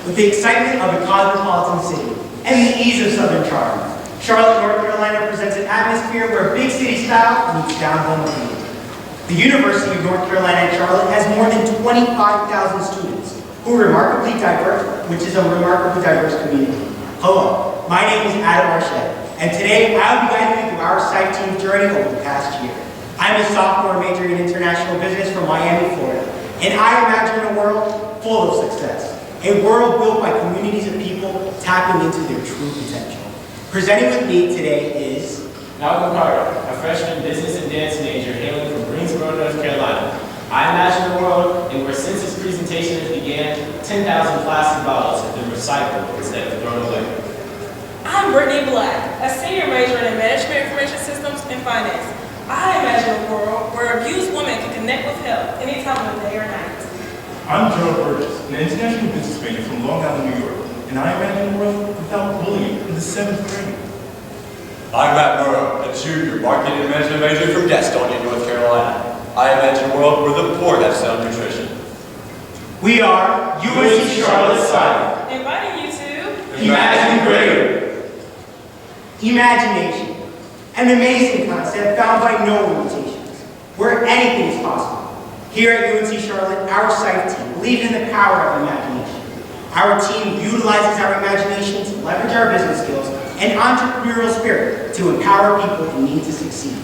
With the excitement of a cosmopolitan city and the ease of Southern charm, Charlotte, North Carolina presents an atmosphere where big city style meets down-home appeal. The University of North Carolina at Charlotte has more than 25,000 students who are remarkably diverse, which is a remarkably diverse community. Hello, my name is Adam Archette, and today I'll be guiding you through our SIFE team's journey over the past year. I'm a sophomore majoring in international business from Miami, Florida, and I imagine a world full of success. A world built by communities of people tapping into their true potential. Presenting with me today is Malcolm Carter, a freshman business and dance major hailing from Greensboro, North Carolina. I imagine a world in where since this presentation has began, 10,000 plastic bottles have been recycled instead of thrown away. I'm Brittany Black, a senior major in Management Information Systems and Finance. I imagine a world where abused women can connect with help any time of the day or night. I'm Gerald Burgess, an international business major from Long Island, New York, and I imagine a world without bullying in the 7th grade. I'm Matt Murrow, a junior marketing and management major from Gastonia, North Carolina. I imagine a world where the poor have sound nutrition. We are UNC Charlotte SIFE. Inviting you to Imagine Greater. Imagination, an amazing concept found by no limitations, where anything is possible. Here at UNC Charlotte, our SIFE team believes in the power of imagination. Our team utilizes our imagination to leverage our business skills and entrepreneurial spirit to empower people in need to succeed.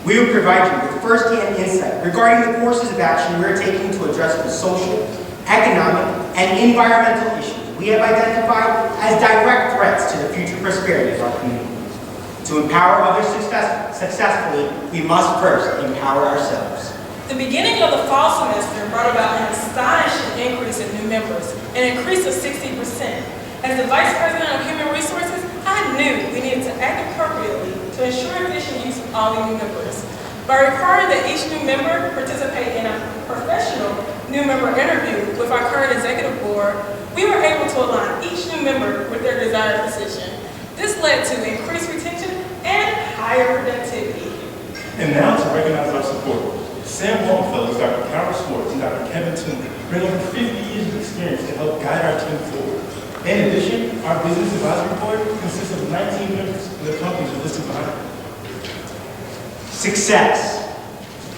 We will provide you with first-hand insight regarding the courses of action we are taking to address the social, economic, and environmental issues we have identified as direct threats to the future prosperity of our community. To empower others successfully, we must first empower ourselves. the beginning of the fall semester brought about an astonishing increase in new members, an increase of 60%. As the Vice President of Human Resources, I knew we needed to act appropriately to ensure efficient use of all the new members. By requiring that each new member participate in a professional new member interview with our current executive board, we were able to align each new member with their desired position. This led to increased retention and higher productivity. And now to recognize our supporters. Sam Longfellow, Dr. Carol Schwartz, and Dr. Kevin Toomey bring over 50 years of experience to help guide our team forward. In addition, our business advisory board consists of 19 members, and the companies are listed behind them. Success.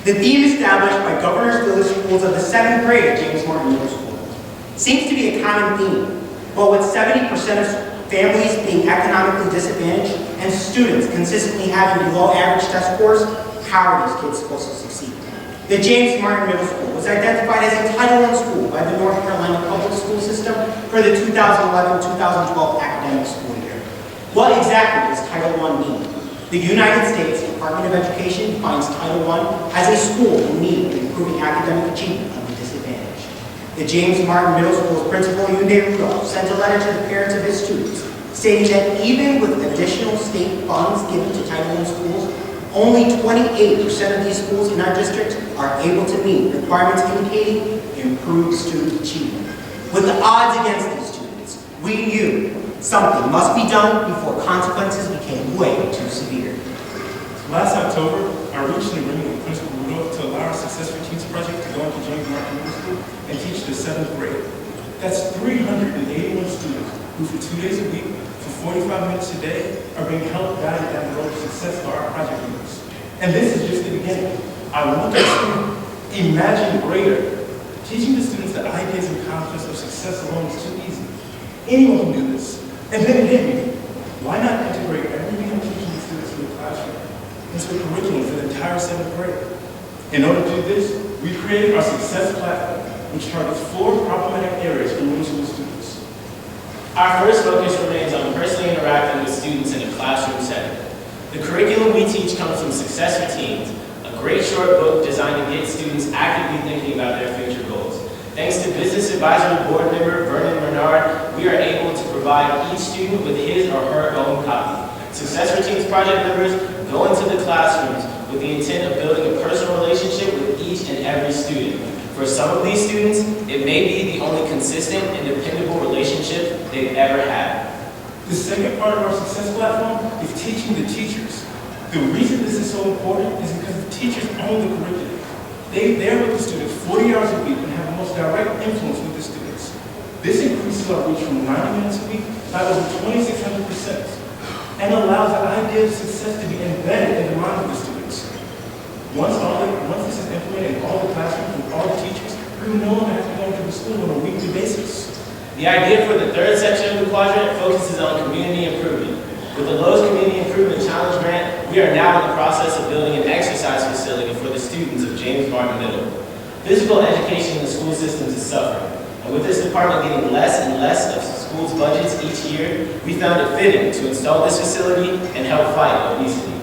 The theme established by Governor's Village Schools of the 7th grade at James Martin Middle School seems to be a common theme, but with 70% of families being economically disadvantaged and students consistently having below average test scores, how are these kids supposed to succeed? The James Martin Middle School was identified as a Title I school by the North Carolina Public School System for the 2011-2012 academic school year. What exactly does Title I mean? The United States Department of Education defines Title I as a school in need of improving academic achievement of the disadvantaged. The James Martin Middle School's principal, Unde Rudolph, sent a letter to the parents of his students stating that even with additional state funds given to Title I schools, only 28% of these schools in our district are able to meet requirements indicating improved student achievement. With the odds against these students, we knew something must be done before consequences became way too severe. Last October, I reached an agreement with Principal Rudolph to allow our Success for Teens project to go into James Martin Middle School and teach the 7th grade. That's 381 students who for 2 days a week, for 45 minutes a day, are being helped guided down the road to success by our project leaders. And this is just the beginning. I want us to imagine greater. Teaching the students the ideas and concepts of success alone is too easy. Anyone can do this. And then it hit me. Why not integrate everything I'm teaching the students in the classroom into a curriculum for the entire 7th grade? In order to do this, we created our Success platform, which targets 4 problematic areas for middle school students. Our first focus remains on personally interacting with students in a classroom setting. The curriculum we teach comes from Success for Teens, a great short book designed to get students actively thinking about their future goals. Thanks to Business Advisory Board member Vernon Bernard, we are able to provide each student with his or her own copy. Success for Teens project members go into the classrooms with the intent of building a personal relationship with each and every student. For some of these students, it may be the only consistent and dependable relationship they've ever had. The second part of our Success platform is teaching the teachers. The reason this is so important is because the teachers own the curriculum. They're with the students 40 hours a week and have the most direct influence with the students. This increases our reach from 90 minutes a week by over 2,600% and allows the idea of success to be embedded in the mind of the students. Once this is implemented in all the classrooms and all the teachers, we will no longer have to go into the school on a weekly basis. The idea for the third section of the quadrant focuses on community improvement. With the Lowe's Community Improvement Challenge grant, we are now in the process of building an exercise facility for the students of James Martin Middle. Physical education in the school systems is suffering, and with this department getting less and less of schools' budgets each year, we found it fitting to install this facility and help fight obesity.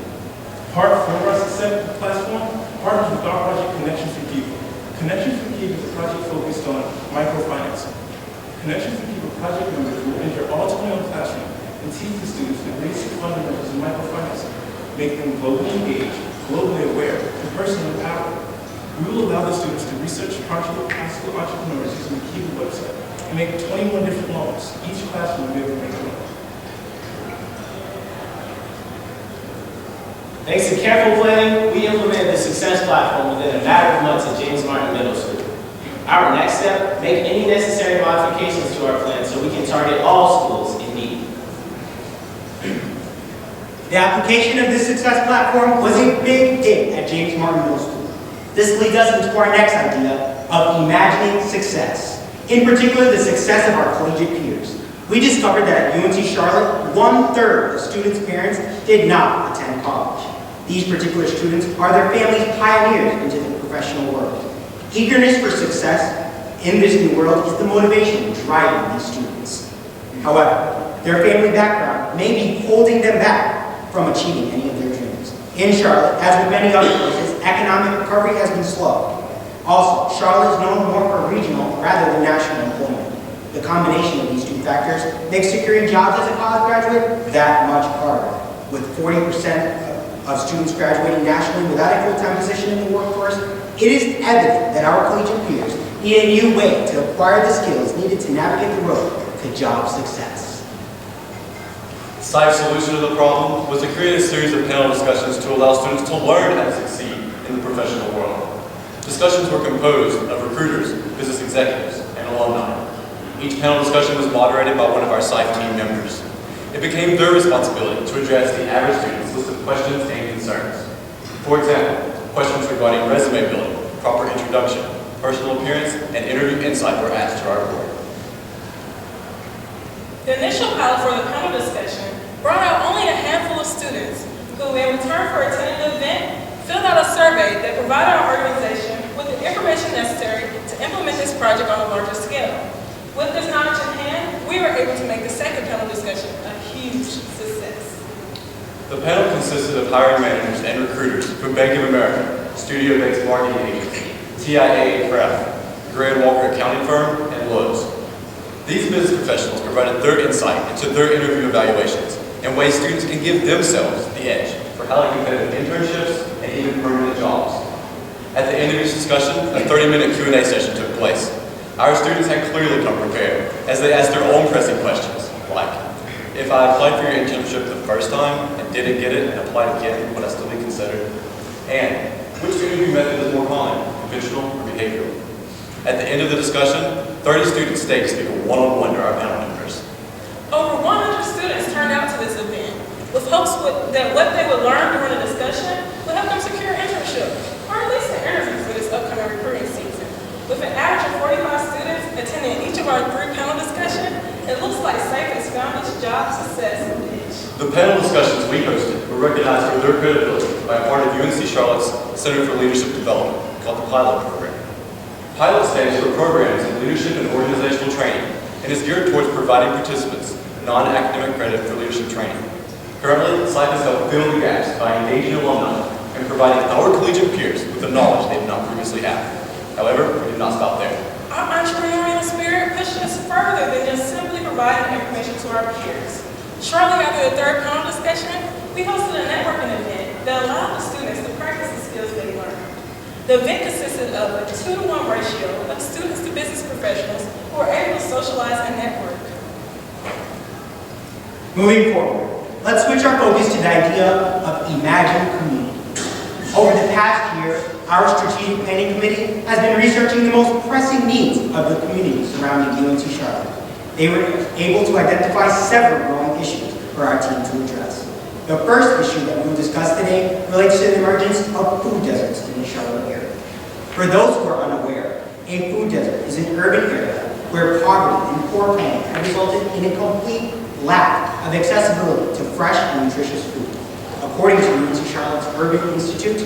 Part 4 of our success platform partners with our project Connections for People. Connections for People is a project focused on microfinancing. Connections for People project members will enter all 21 classrooms and teach the students the basic fundamentals of microfinancing, make them globally engaged, globally aware, and personally empowered. We will allow the students to research practical entrepreneurs using the Kiva website and make 21 different loans. Each classroom will be able to make a loan. Thanks to careful planning, we implemented the Success Platform within a matter of months at James Martin Middle School. Our next step, make any necessary modifications to our plan so we can target all schools in need. The application of this success platform was a big hit at James Martin Middle School. This leads us into our next idea of imagining success. In particular, the success of our collegiate peers. We discovered that at UNC Charlotte, 1/3 of students' parents did not attend college. These particular students are their families' pioneers into the professional world. Eagerness for success in this new world is the motivation driving these students. However, their family background may be holding them back from achieving any of their dreams. In Charlotte, as with many other places, economic recovery has been slow. Also, Charlotte is known more for regional rather than national employment. The combination of these two factors makes securing jobs as a college graduate that much harder. With 40% of students graduating nationally without a full-time position in the workforce, it is evident that our collegiate peers need a new way to acquire the skills needed to navigate the road to job success. SIFE's solution to the problem was to create a series of panel discussions to allow students to learn how to succeed in the professional world. Discussions were composed of recruiters, business executives, and alumni. Each panel discussion was moderated by one of our SIFE team members. It became their responsibility to address the average student's list of questions and concerns. For example, questions regarding resume building, proper introduction, personal appearance, and interview insight were asked to our board. The initial pilot for the panel discussion brought out only a handful of students who, in return for attending the event, filled out a survey that provided our organization with the information necessary to implement this project on a larger scale. With this knowledge in hand, we were able to make the second panel discussion a huge success. The panel consisted of hiring managers and recruiters from Bank of America, studio-based marketing agency, TIA and Kraft, Gray & Walker accounting firm, and Lowe's. These business professionals provided their insight into their interview evaluations and ways students can give themselves the edge for highly competitive internships and even permanent jobs. At the end of each discussion, a 30-minute Q&A session took place. Our students had clearly come prepared as they asked their own pressing questions, like, if I applied for your internship the first time and didn't get it and applied again, would I still be considered? And which interview method is more common, conventional or behavioral? At the end of the discussion, 30 students stayed to speak one-on-one to our panel members. Over 100 students turned out to this event with hopes that what they would learn during the discussion would help them secure an internship or at least an interview for this upcoming recruiting season. With an average of 45 students attending each of our 3 panel discussions, it looks like SIFE has found its job success niche. The panel discussions we hosted were recognized for their credibility by a part of UNC Charlotte's Center for Leadership Development, called the Pilot Program. Pilot stands for Programs in Leadership and Organizational Training and is geared towards providing participants non-academic credit for leadership training. Currently, SIFE has helped fill the gaps by engaging alumni and providing our collegiate peers with the knowledge they did not previously have. However, we did not stop there. Our entrepreneurial spirit pushed us further than just simply providing information to our peers. Shortly after the 3rd panel discussion, we hosted a networking event that allowed the students to practice the skills they learned. The event consisted of a 2-to-1 ratio of students to business professionals who were able to socialize and network. Moving forward, let's switch our focus to the idea of imagined community. Over the past year, our strategic planning committee has been researching the most pressing needs of the community surrounding UNC Charlotte. They were able to identify several growing issues for our team to address. The first issue that we will discuss today relates to the emergence of food deserts in the Charlotte area. For those who are unaware, a food desert is an urban area where poverty and poor planning have resulted in a complete lack of accessibility to fresh and nutritious food. According to UNC Charlotte's Urban Institute,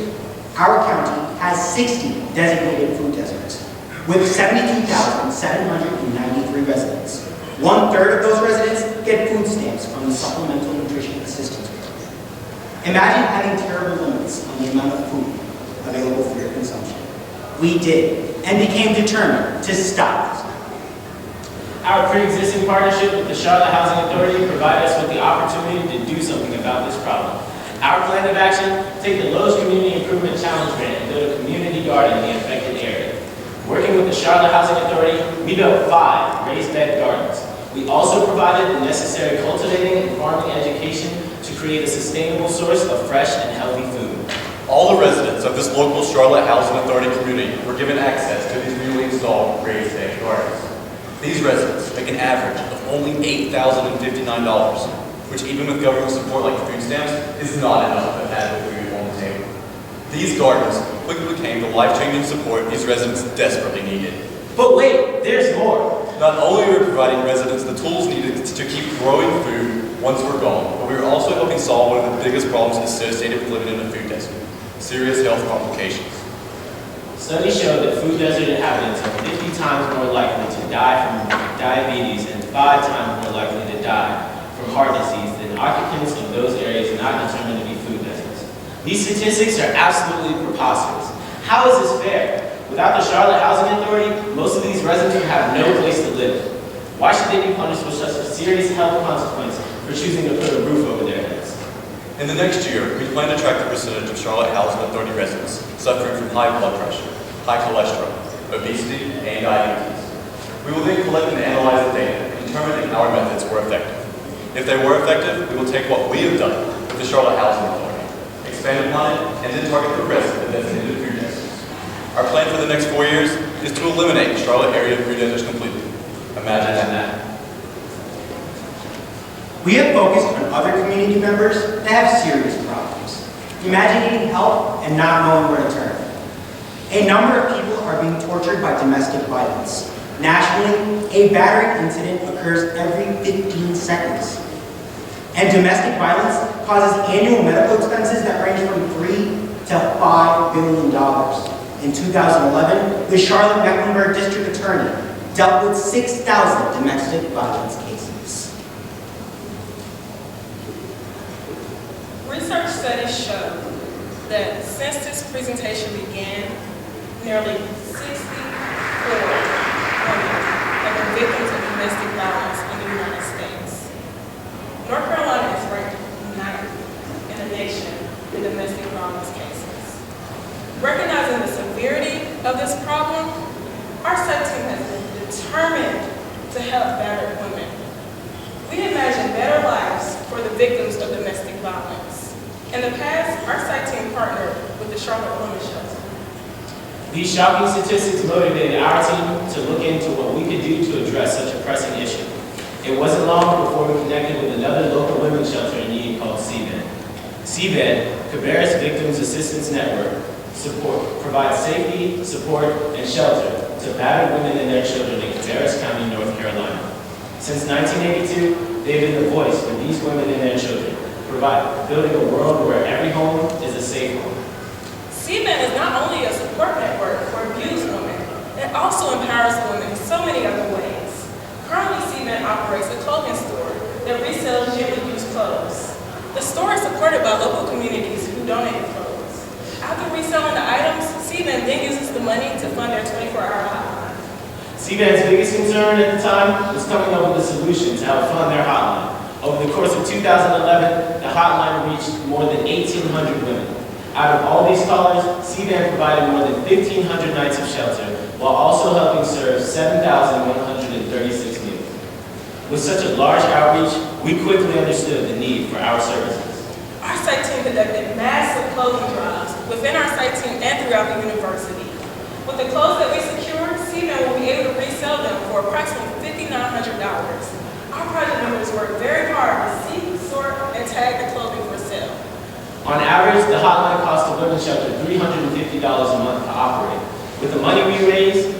our county has 60 designated food deserts with 72,793 residents. 1/3 of those residents get food stamps from the Supplemental Nutrition Assistance Program. Imagine having terrible limits on the amount of food available for your consumption. We did, and became determined to stop this. Our pre-existing partnership with the Charlotte Housing Authority provided us with the opportunity to do something about this problem. Our plan of action: take the Lowe's Community Improvement Challenge grant and build a community garden in the affected area. Working with the Charlotte Housing Authority, we built 5 raised bed gardens. We also provided the necessary cultivating and farming education to create a sustainable source of fresh and healthy food. All the residents of this local Charlotte Housing Authority community were given access to these newly installed raised bed gardens. These residents make an average of only $8,059, which even with government support like food stamps, is not enough to add the food on the table. These gardens quickly became the life-changing support these residents desperately needed. But wait, there's more. Not only are we providing residents the tools needed to keep growing food once we're gone, but we are also helping solve one of the biggest problems associated with living in a food desert: serious health complications. Studies show that food desert inhabitants are 50 times more likely to die from diabetes and 5 times more likely to die from heart disease than occupants of those areas not determined to be food deserts. These statistics are absolutely preposterous. How is this fair? Without the Charlotte Housing Authority, most of these residents would have no place to live. Why should they be punished with such a serious health consequence for choosing to put a roof over their heads? In the next year, we plan to track the percentage of Charlotte Housing Authority residents suffering from high blood pressure, high cholesterol, obesity, and diabetes. We will then collect and analyze the data and determine if our methods were effective. If they were effective, we will take what we have done with the Charlotte Housing Authority, expand upon it, and then target the rest of the designated food deserts. Our plan for the next 4 years is to eliminate Charlotte area food deserts completely. Imagine that. We have focused on other community members that have serious problems. Imagine needing help and not knowing where to turn. A number of people are being tortured by domestic violence. Nationally, a battery incident occurs every 15 seconds. And domestic violence causes annual medical expenses that range from $3 to $5 billion. In 2011, the Charlotte-Mecklenburg District Attorney dealt with 6,000 domestic violence cases. Research studies show that since this presentation began, nearly 64 women have been victims of domestic violence in the United States. North Carolina is ranked 9th in the nation in domestic violence cases. Recognizing the severity of this problem, our site team has been determined to help battered women. We imagine better lives for the victims of domestic violence. In the past, our site team partnered with the Charlotte Women's Shelter. These shocking statistics motivated our team to look into what we could do to address such a pressing issue. It wasn't long before we connected with another local women's shelter in need called CBED. CBED, Cabarrus Victims Assistance Network, provides safety, support, and shelter to battered women and their children in Cabarrus County, North Carolina. Since 1982, they've been the voice for these women and their children, building a world where every home is a safe home. CBED is not only a support network for abused women, it also empowers women in so many other ways. Currently, CBED operates a clothing store that resells gently used clothes. The store is supported by local communities who donate clothes. After reselling the items, CBED then uses the money to fund their 24-hour hotline. CBED's biggest concern at the time was coming up with a solution to help fund their hotline. Over the course of 2011, the hotline reached more than 1,800 women. Out of all these callers, CBED provided more than 1,500 nights of shelter, while also helping serve 7,136 meals. With such a large outreach, we quickly understood the need for our services. Our site team conducted massive clothing drives within our site team and throughout the university. With the clothes that we secured, CMAN will be able to resell them for approximately $5,900. Our project members worked very hard to seek, sort, and tag the clothing for sale. On average, the hotline costs the women's shelter $350 a month to operate. With the money we raise,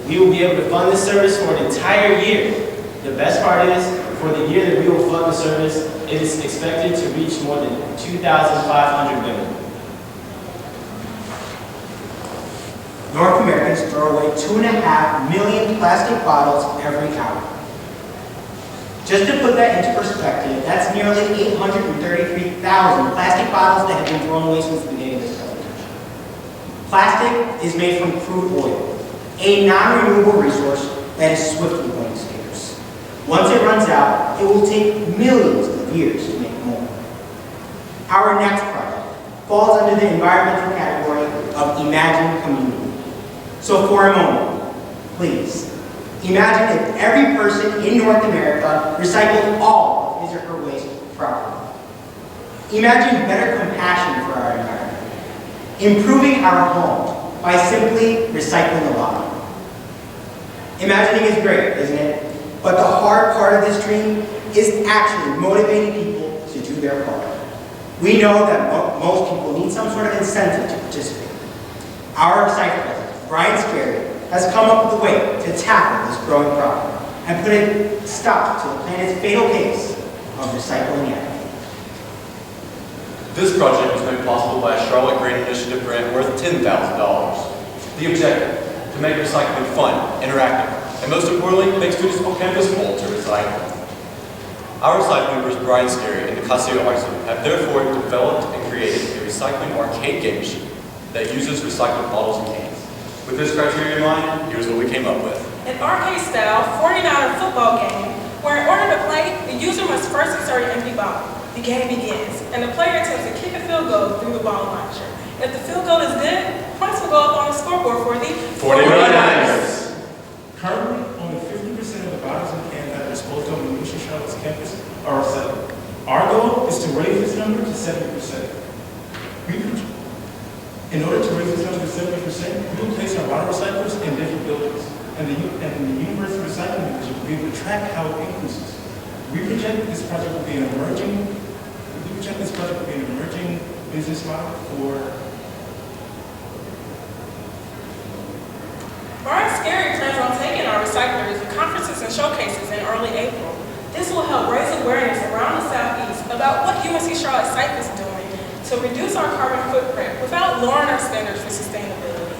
we will be able to fund this service for an entire year. The best part is, for the year that we will fund the service, it is expected to reach more than 2,500 women. North Americans throw away 2.5 million plastic bottles every hour. Just to put that into perspective, that's nearly 833,000 plastic bottles that have been thrown away since the beginning of this presentation. Plastic is made from crude oil, a non-renewable resource that is swiftly going scarce. Once it runs out, it will take millions of years to make more. Our next project falls under the environmental category of Imagine Community. So for a moment, please, imagine if every person in North America recycled all of his or her waste properly. Imagine better compassion for our environment, improving our home by simply recycling a lot. Imagining is great, isn't it? But the hard part of this dream is actually motivating people to do their part. We know that most people need some sort of incentive to participate. Our SIFE president, Brian Scarry, has come up with a way to tackle this growing problem and put a stop to the planet's fatal case of recycling energy. This project was made possible by a Charlotte Grant Initiative grant worth $10,000. The objective, to make recycling fun, interactive, and most importantly, make students on campus bold to recycle. Our SIFE members, Brian Scarry and Nicasio Arzu, have therefore developed and created a recycling arcade game machine that uses recycled bottles and cans. With this criteria in mind, here's what we came up with. An arcade-style 49er football game where in order to play, the user must first insert an empty bottle. The game begins, and the player attempts to kick a field goal through the ball launcher. If the field goal is good, points will go up on the scoreboard for the 49ers. Currently, only 50% of the bottles and cans that are disposed of on UNC Charlotte's campus are recycled. Our goal is to raise this number to 70%. In order to raise this number to 70%, we will place our bottle recyclers in different buildings, and the University Recycling Division will be able to track how it increases. We project this project will be an emerging business model for. Brian Scarry plans on taking our recyclers to conferences and showcases in early April. This will help raise awareness around the Southeast about what UNC Charlotte SIFE is doing to reduce our carbon footprint without lowering our standards for sustainability.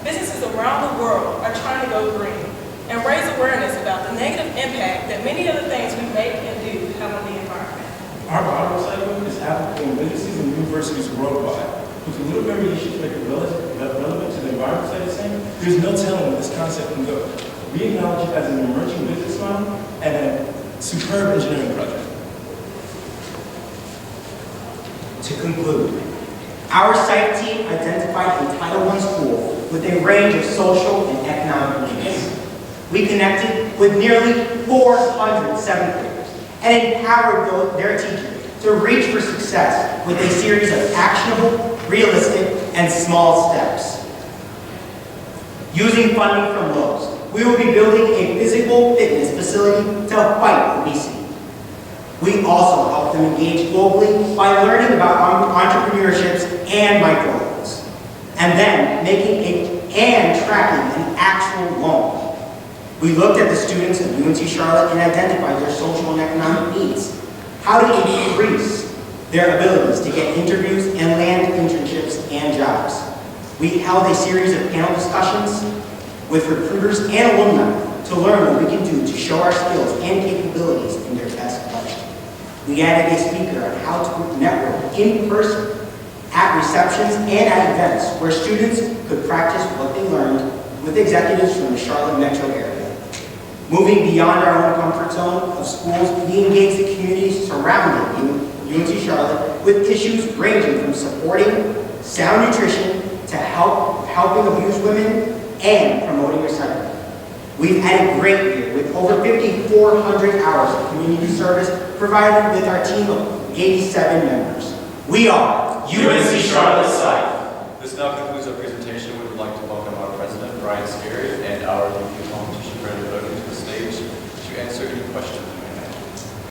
Businesses around the world are trying to go green and raise awareness about the negative impact that many of the things we make and do have on the environment. Our bottle recycling is applicable in businesses and universities worldwide. With the little variations make it relevant to the environment side of things, there's no telling where this concept can go. We acknowledge it as an emerging business model and a superb engineering project. To conclude, our SIFE team identified a Title I school with a range of social and economic needs. We connected with nearly 400 seventh graders and empowered their teachers to reach for success with a series of actionable, realistic, and small steps. Using funding from Lowe's, we will be building a physical fitness facility to fight obesity. We also help them engage globally by learning about entrepreneurships and microloans, and then tracking an actual loan. We looked at the students of UNC Charlotte and identified their social and economic needs, how to increase their abilities to get interviews and land internships and jobs. We held a series of panel discussions with recruiters and alumni to learn what we can do to show our skills and capabilities in their best light. We added a speaker on how to network in person at receptions and at events where students could practice what they learned with executives from the Charlotte metro area. Moving beyond our own comfort zone of schools, we engage the communities surrounding UNC Charlotte with issues ranging from supporting sound nutrition to helping abused women and promoting recycling. We've had a great year with over 5,400 hours of community service provided with our team of with 87 members. We are UNC Charlotte SIFE. This now concludes our presentation. We would like to welcome our president, Brian Scary, and our competition credit voting to the stage to answer any questions.